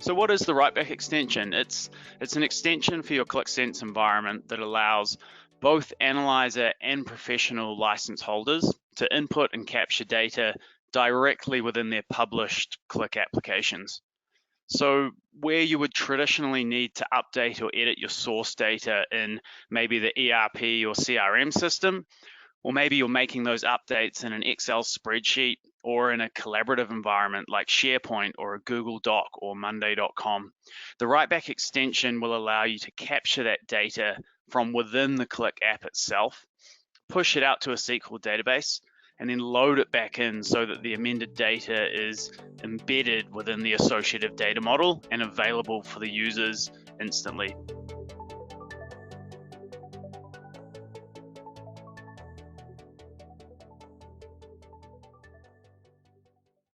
So what is the Writeback extension? It's an extension for your Qlik Sense environment that allows both analyzer and professional license holders to input and capture data directly within their published Qlik applications. So where you would traditionally need to update or edit your source data in maybe the ERP or CRM system, or maybe you're making those updates in an Excel spreadsheet or in a collaborative environment like SharePoint or a Google Doc or Monday.com. The Writeback extension will allow you to capture that data from within the Qlik app itself, push it out to a SQL database, and then load it back in so that the amended data is embedded within the associative data model and available for the users instantly.